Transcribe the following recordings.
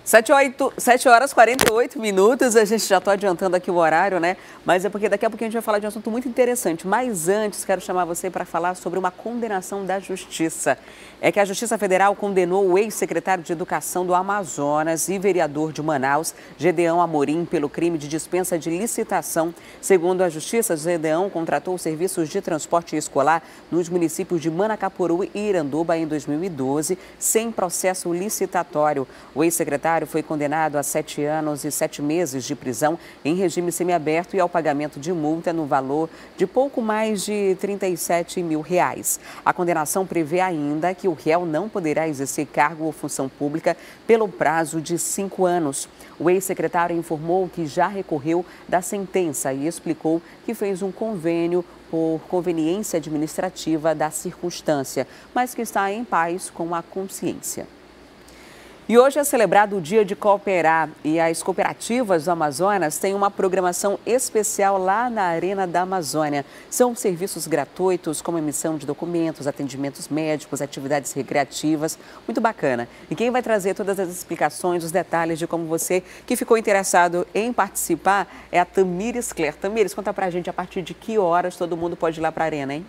7 horas e 48 minutos, a gente já está adiantando aqui o horário, né? Mas é porque daqui a pouquinho a gente vai falar de um assunto muito interessante. Mas antes, quero chamar você para falar sobre uma condenação da Justiça. É que a Justiça Federal condenou o ex-secretário de Educação do Amazonas e vereador de Manaus, Gedeão Amorim, pelo crime de dispensa de licitação. Segundo a Justiça, Gedeão contratou serviços de transporte escolar nos municípios de Manacapuru e Iranduba em 2012, sem processo licitatório. O ex-secretário foi condenado a 7 anos e 7 meses de prisão em regime semiaberto e ao pagamento de multa no valor de pouco mais de R$37 mil. A condenação prevê ainda que o réu não poderá exercer cargo ou função pública pelo prazo de 5 anos. O ex-secretário informou que já recorreu da sentença e explicou que fez um convênio por conveniência administrativa da circunstância, mas que está em paz com a consciência. E hoje é celebrado o Dia de Cooperar e as cooperativas do Amazonas têm uma programação especial lá na Arena da Amazônia. São serviços gratuitos como emissão de documentos, atendimentos médicos, atividades recreativas, muito bacana. E quem vai trazer todas as explicações, os detalhes de como você que ficou interessado em participar é a Tamires Cler. Tamires, conta pra gente a partir de que horas todo mundo pode ir lá pra Arena, hein?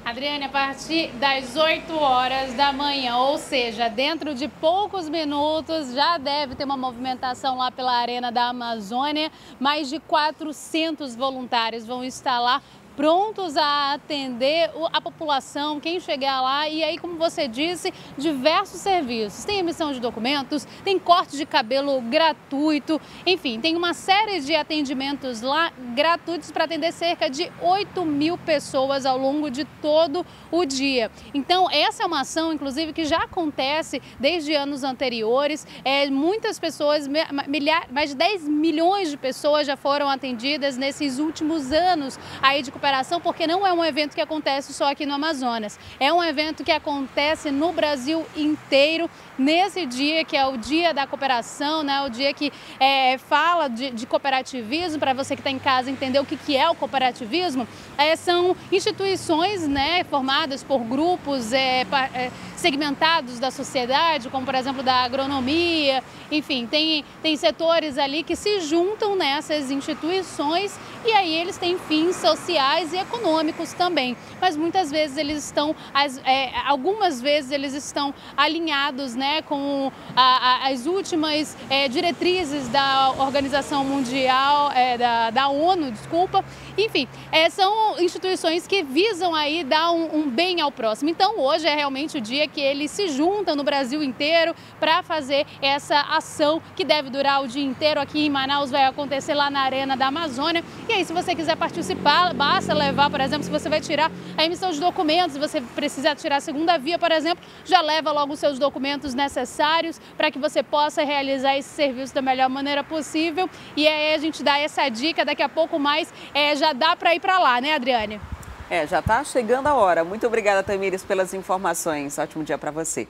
Adriane, a partir das 8 horas da manhã, ou seja, dentro de poucos minutos, já deve ter uma movimentação lá pela Arena da Amazônia. Mais de 400 voluntários vão estar lá prontos a atender a população, quem chegar lá. E aí, como você disse, diversos serviços. Tem emissão de documentos, tem corte de cabelo gratuito, enfim, tem uma série de atendimentos lá gratuitos para atender cerca de 8 mil pessoas ao longo de todo o dia. Então, essa é uma ação, inclusive, que já acontece desde anos anteriores. Muitas pessoas, mais de 10 milhões de pessoas já foram atendidas nesses últimos anos aí de cooperação, porque não é um evento que acontece só aqui no Amazonas. É um evento que acontece no Brasil inteiro, nesse dia que é o Dia da Cooperação, né? O dia que fala de cooperativismo. Para você que está em casa entender o que é o cooperativismo, são instituições, né, formadas por grupos segmentados da sociedade, como por exemplo da agronomia, enfim, tem setores ali que se juntam nessas instituições e aí eles têm fins sociais e econômicos também, mas muitas vezes eles estão, algumas vezes eles estão alinhados, né, com as últimas diretrizes da Organização Mundial, da ONU, desculpa. Enfim, são instituições que visam aí dar um bem ao próximo. Então hoje é realmente o dia que eles se juntam no Brasil inteiro para fazer essa ação que deve durar o dia inteiro. Aqui em Manaus vai acontecer lá na Arena da Amazônia. E aí, se você quiser participar, basta levar, por exemplo, se você vai tirar a emissão de documentos, se você precisar tirar a segunda via, por exemplo, já leva logo os seus documentos necessários para que você possa realizar esse serviço da melhor maneira possível. E aí a gente dá essa dica, daqui a pouco mais já dá para ir para lá, né, Adriane? Já está chegando a hora. Muito obrigada, Tamires, pelas informações. Ótimo dia para você.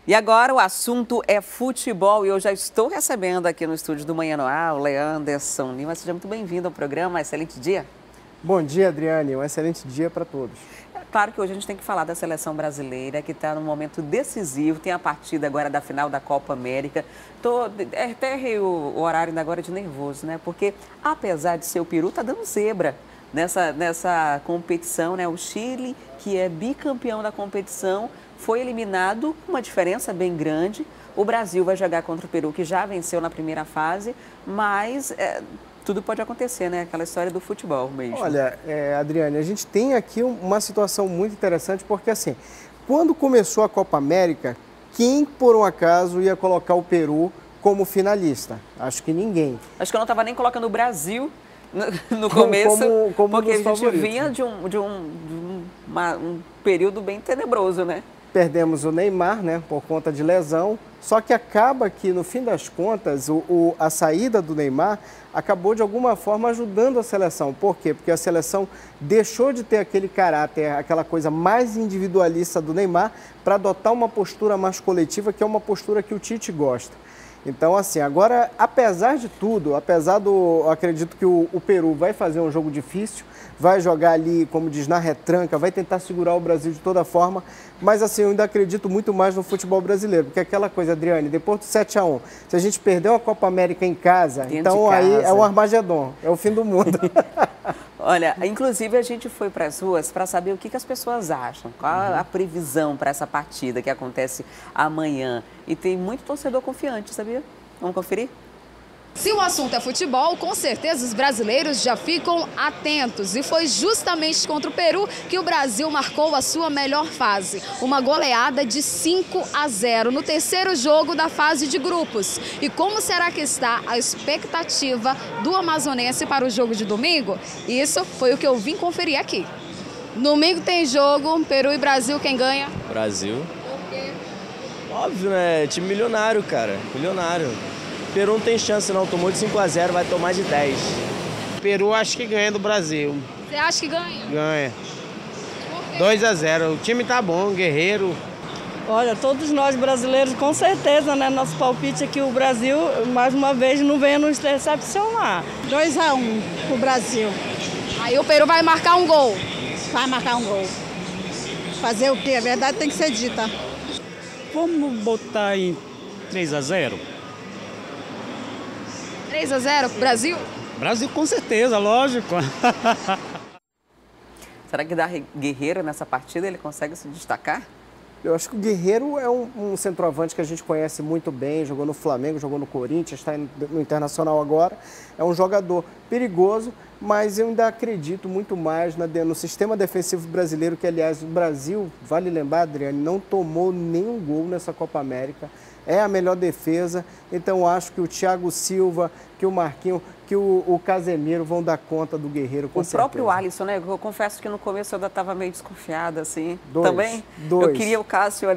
E agora o assunto é futebol e eu já estou recebendo aqui no estúdio do Manhã no Ar o Leanderson Lima. Seja muito bem-vindo ao programa. Excelente dia. Bom dia, Adriane. Um excelente dia para todos. É claro que hoje a gente tem que falar da seleção brasileira, que está num momento decisivo. Tem a partida agora da final da Copa América. Até errei o horário ainda agora de nervoso, né? Porque apesar de ser o peru, tá dando zebra nessa competição, né? O Chile, que é bicampeão da competição, foi eliminado com uma diferença bem grande. O Brasil vai jogar contra o Peru, que já venceu na primeira fase, mas tudo pode acontecer, né? Aquela história do futebol mesmo. Olha, Adriane, a gente tem aqui uma situação muito interessante, porque assim, quando começou a Copa América, quem por um acaso ia colocar o Peru como finalista? Acho que ninguém. Acho que eu não estava nem colocando o Brasil no começo, como porque a gente favoritos. vinha de um período bem tenebroso, né? Perdemos o Neymar, né, por conta de lesão, só que acaba que, no fim das contas, a saída do Neymar acabou, de alguma forma, ajudando a seleção. Por quê? Porque a seleção deixou de ter aquele caráter, aquela coisa mais individualista do Neymar, para adotar uma postura mais coletiva, que é uma postura que o Tite gosta. Então, assim, agora, apesar de tudo, eu acredito que o Peru vai fazer um jogo difícil, vai jogar ali, como diz, na retranca, vai tentar segurar o Brasil de toda forma, mas assim, eu ainda acredito muito mais no futebol brasileiro, porque aquela coisa, Adriane, depois do 7-1, se a gente perdeu a Copa América em casa, então aí é o Armagedon, é o fim do mundo. Olha, inclusive a gente foi para as ruas para saber o que as pessoas acham, qual a previsão para essa partida que acontece amanhã. E tem muito torcedor confiante, sabia? Vamos conferir? Se o assunto é futebol, com certeza os brasileiros já ficam atentos. E foi justamente contra o Peru que o Brasil marcou a sua melhor fase. Uma goleada de 5-0 no terceiro jogo da fase de grupos. E como será que está a expectativa do amazonense para o jogo de domingo? Isso foi o que eu vim conferir aqui. Domingo tem jogo, Peru e Brasil, quem ganha? Brasil. Por quê? Óbvio, né? Time milionário, cara. Milionário. Peru não tem chance não, tomou de 5-0, vai tomar de 10. Peru acho que ganha do Brasil. Você acha que ganha? Ganha. 2-0, o time tá bom, guerreiro. Olha, todos nós brasileiros, com certeza, né? Nosso palpite é que o Brasil, mais uma vez, não venha nos decepcionar. 2-1 pro Brasil. Aí o Peru vai marcar um gol. Vai marcar um gol. Fazer o quê? A verdade tem que ser dita. Vamos botar em 3-0. 3-0 pro Brasil? Brasil com certeza, lógico. Será que dá Guerreiro nessa partida? Ele consegue se destacar? Eu acho que o Guerreiro é um centroavante que a gente conhece muito bem, jogou no Flamengo, jogou no Corinthians, está no Internacional agora. É um jogador perigoso, mas eu ainda acredito muito mais no sistema defensivo brasileiro, que, aliás, o Brasil, vale lembrar, Adriane, não tomou nenhum gol nessa Copa América. É a melhor defesa, então acho que o Thiago Silva, que o Marquinhos, que o Casemiro vão dar conta do Guerreiro, com certeza. O próprio Alisson, né? Eu confesso que no começo eu ainda estava meio desconfiada, assim. Dois. Eu queria o Cássio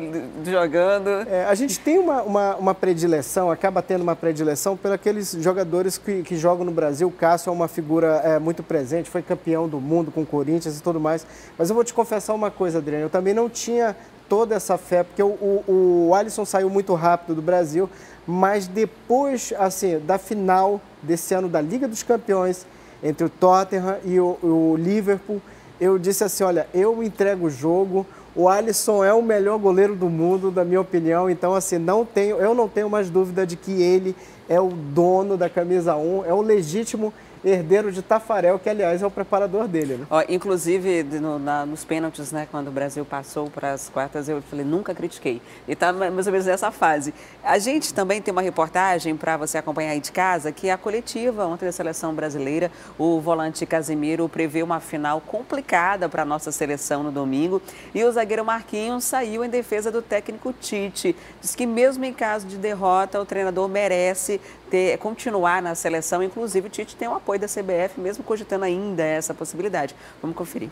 jogando. A gente tem uma predileção, acaba tendo uma predileção por aqueles jogadores que jogam no Brasil. O Cássio é uma figura muito presente, foi campeão do mundo com o Corinthians e tudo mais. Mas eu vou te confessar uma coisa, Adriano, eu também não tinha toda essa fé, porque o Alisson saiu muito rápido do Brasil, mas depois, assim, da final desse ano da Liga dos Campeões, entre o Tottenham e o Liverpool, eu disse assim, olha, eu entrego o jogo, o Alisson é o melhor goleiro do mundo, da minha opinião, então, assim, eu não tenho mais dúvida de que ele é o dono da camisa 1, é o legítimo herdeiro de Tafarel, que, aliás, é o preparador dele, né? Ó, inclusive, nos pênaltis, né, quando o Brasil passou para as quartas, eu falei, nunca critiquei. E tá mais ou menos nessa fase. A gente também tem uma reportagem para você acompanhar aí de casa, que é a coletiva ontem da seleção brasileira. O volante Casemiro prevê uma final complicada para a nossa seleção no domingo. E o zagueiro Marquinhos saiu em defesa do técnico Tite. Diz que mesmo em caso de derrota, o treinador merece continuar na seleção. Inclusive, o Tite tem o apoio da CBF, mesmo cogitando ainda essa possibilidade. Vamos conferir.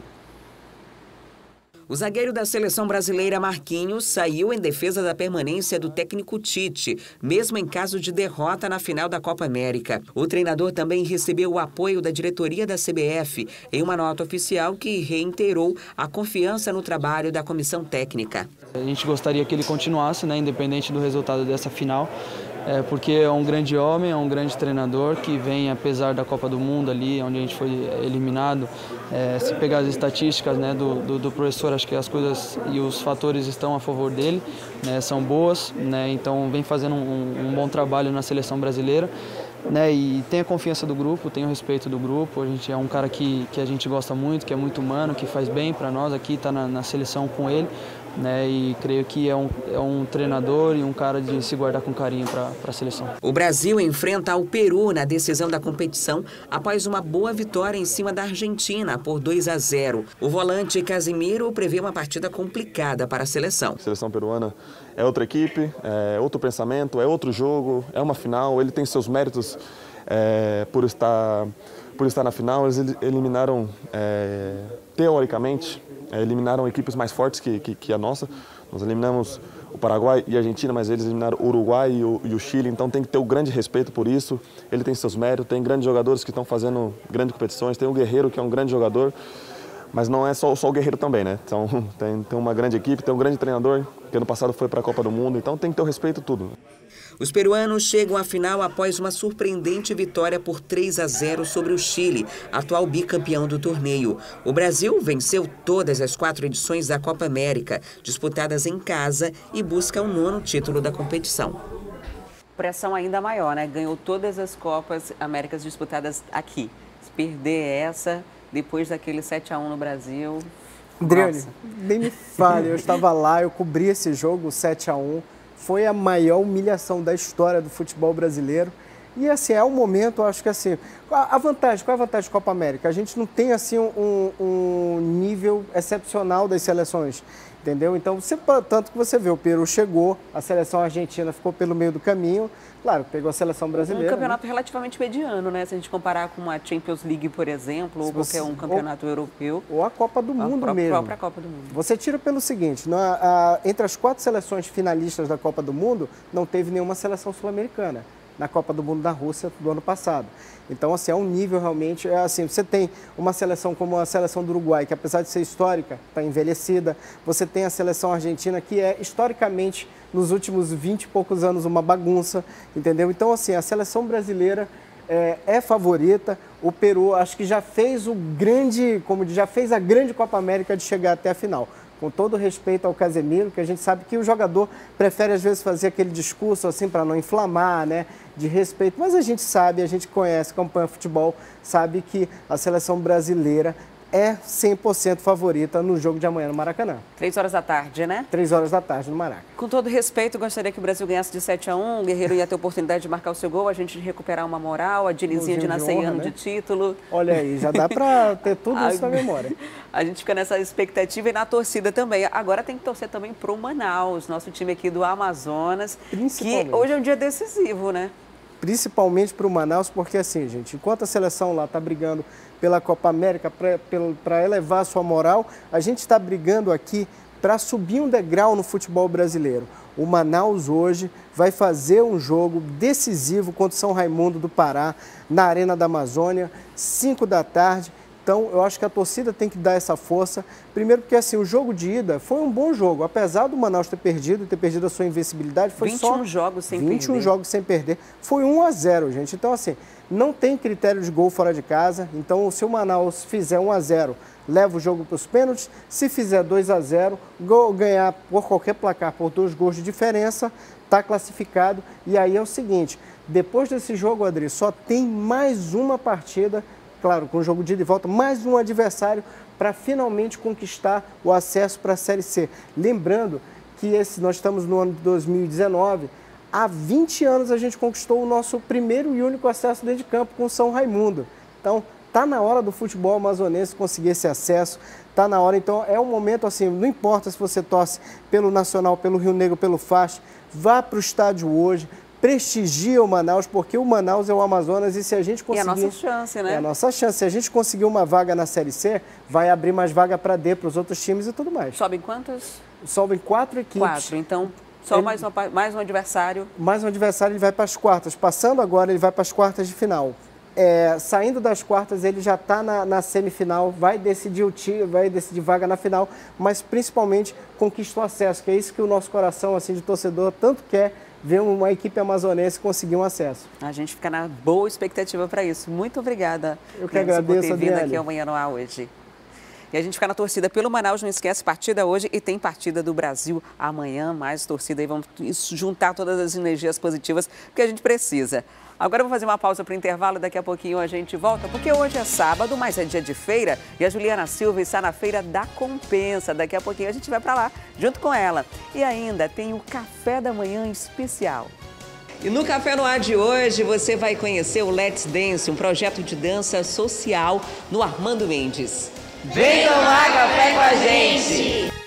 O zagueiro da seleção brasileira, Marquinhos, saiu em defesa da permanência do técnico Tite, mesmo em caso de derrota na final da Copa América. O treinador também recebeu o apoio da diretoria da CBF em uma nota oficial que reiterou a confiança no trabalho da comissão técnica. A gente gostaria que ele continuasse, né, independente do resultado dessa final. Porque é um grande homem, é um grande treinador que vem, apesar da Copa do Mundo ali, onde a gente foi eliminado, se pegar as estatísticas, né, do professor, acho que as coisas e os fatores estão a favor dele, né, são boas, né, então vem fazendo um bom trabalho na seleção brasileira, né, e tem a confiança do grupo, tem o respeito do grupo. A gente é um cara que a gente gosta muito, que é muito humano, que faz bem para nós aqui, está na seleção com ele. Né, e creio que é um treinador e um cara de se guardar com carinho para a seleção. O Brasil enfrenta o Peru na decisão da competição após uma boa vitória em cima da Argentina por 2-0. O volante Casemiro prevê uma partida complicada para a seleção. A seleção peruana é outra equipe, é outro pensamento, é outro jogo, é uma final. Ele tem seus méritos por estar na final. Eles eliminaram, teoricamente, eliminaram equipes mais fortes que a nossa. Nós eliminamos o Paraguai e a Argentina, mas eles eliminaram o Uruguai e o Chile, então tem que ter um grande respeito por isso. Ele tem seus méritos, tem grandes jogadores que estão fazendo grandes competições, tem o Guerreiro, que é um grande jogador, Mas não é só o Guerreiro também, né? Então tem uma grande equipe, tem um grande treinador, que ano passado foi para a Copa do Mundo, então tem que ter o respeito tudo. Os peruanos chegam à final após uma surpreendente vitória por 3-0 sobre o Chile, atual bicampeão do torneio. O Brasil venceu todas as 4 edições da Copa América, disputadas em casa, e busca o 9º título da competição. Pressão ainda maior, né? Ganhou todas as Copas Américas disputadas aqui. Se perder essa, depois daquele 7-1 no Brasil... Adriane, nem me fale, eu estava lá, eu cobri esse jogo, 7-1. Foi a maior humilhação da história do futebol brasileiro. E assim, é um momento, eu acho que assim, qual é a vantagem da Copa América? A gente não tem assim um nível excepcional das seleções, entendeu? Então, tanto que você vê, o Peru chegou, a seleção argentina ficou pelo meio do caminho, claro, pegou a seleção brasileira. Um campeonato relativamente mediano, né? Se a gente comparar com uma Champions League, por exemplo, ou qualquer um campeonato europeu. Ou a Copa do Mundo mesmo. A própria Copa do Mundo. Você tira pelo seguinte, entre as 4 seleções finalistas da Copa do Mundo, não teve nenhuma seleção sul-americana na Copa do Mundo da Rússia do ano passado. Então, assim, é um nível realmente... assim, você tem uma seleção como a seleção do Uruguai, que apesar de ser histórica, está envelhecida. Você tem a seleção argentina, que é historicamente, nos últimos 20 e poucos anos, uma bagunça, entendeu? Então, assim, a seleção brasileira é favorita. O Peru, acho que já fez já fez a grande Copa América de chegar até a final. Com todo respeito ao Casemiro, que a gente sabe que o jogador prefere às vezes fazer aquele discurso assim para não inflamar, né, de respeito, mas a gente sabe, a gente conhece, acompanha futebol, sabe que a seleção brasileira é 100% favorita no jogo de amanhã no Maracanã. 3 horas da tarde, né? 3 horas da tarde no Maraca. Com todo respeito, gostaria que o Brasil ganhasse de 7-1, o Guerreiro ia ter oportunidade de marcar o seu gol, a gente recuperar uma moral, a Dinizinha de nascer ano, né? De título. Olha aí, já dá para ter tudo isso na memória. A gente fica nessa expectativa e na torcida também. Agora tem que torcer também para o Manaus, nosso time aqui do Amazonas, que hoje é um dia decisivo, né? Principalmente para o Manaus, porque assim, gente, enquanto a seleção lá está brigando pela Copa América, para elevar a sua moral, a gente está brigando aqui para subir um degrau no futebol brasileiro. O Manaus hoje vai fazer um jogo decisivo contra o São Raimundo do Pará, na Arena da Amazônia, 5 da tarde. Então, eu acho que a torcida tem que dar essa força. Primeiro porque, assim, o jogo de ida foi um bom jogo. Apesar do Manaus ter perdido a sua invencibilidade, foi 21 jogos sem perder. 21 jogos sem perder. Foi 1-0, gente. Então, assim, não tem critério de gol fora de casa. Então, se o Manaus fizer 1-0, leva o jogo para os pênaltis. Se fizer 2-0, ganhar por qualquer placar, por 2 gols de diferença, está classificado. E aí é o seguinte, depois desse jogo, Adri, só tem mais uma partida, claro, com o jogo de ida e volta, mais um adversário para finalmente conquistar o acesso para a Série C. Lembrando que nós estamos no ano de 2019, há 20 anos a gente conquistou o nosso primeiro e único acesso dentro de campo com o São Raimundo. Então, está na hora do futebol amazonense conseguir esse acesso, está na hora, então é um momento assim, não importa se você torce pelo Nacional, pelo Rio Negro, pelo FAST, vá para o estádio hoje, prestigia o Manaus, porque o Manaus é o Amazonas e se a gente conseguir... E a nossa chance, né? É a nossa chance. Se a gente conseguir uma vaga na Série C, vai abrir mais vaga para D, para os outros times e tudo mais. Sobem quantas? Sobem 4 equipes. 4, então só mais um adversário. Mais um adversário, ele vai para as quartas. Passando agora, ele vai para as quartas de final. Saindo das quartas, ele já está na semifinal, vai decidir vaga na final, mas principalmente conquista o acesso, que é isso que o nosso coração assim, de torcedor tanto quer, ver uma equipe amazonense conseguir um acesso. A gente fica na boa expectativa para isso. Muito obrigada. Eu que agradeço, por ter vindo aqui ao Manhã no Ar hoje. E a gente fica na torcida pelo Manaus, não esquece, partida hoje e tem partida do Brasil amanhã, mais torcida aí, vamos juntar todas as energias positivas que a gente precisa. Agora eu vou fazer uma pausa para o intervalo, daqui a pouquinho a gente volta, porque hoje é sábado, mas é dia de feira e a Juliana Silva está na Feira da Compensa. Daqui a pouquinho a gente vai para lá, junto com ela. E ainda tem o Café da Manhã especial. E no Café no Ar de hoje você vai conhecer o Let's Dance, um projeto de dança social no Armando Mendes. Vem tomar café com a gente!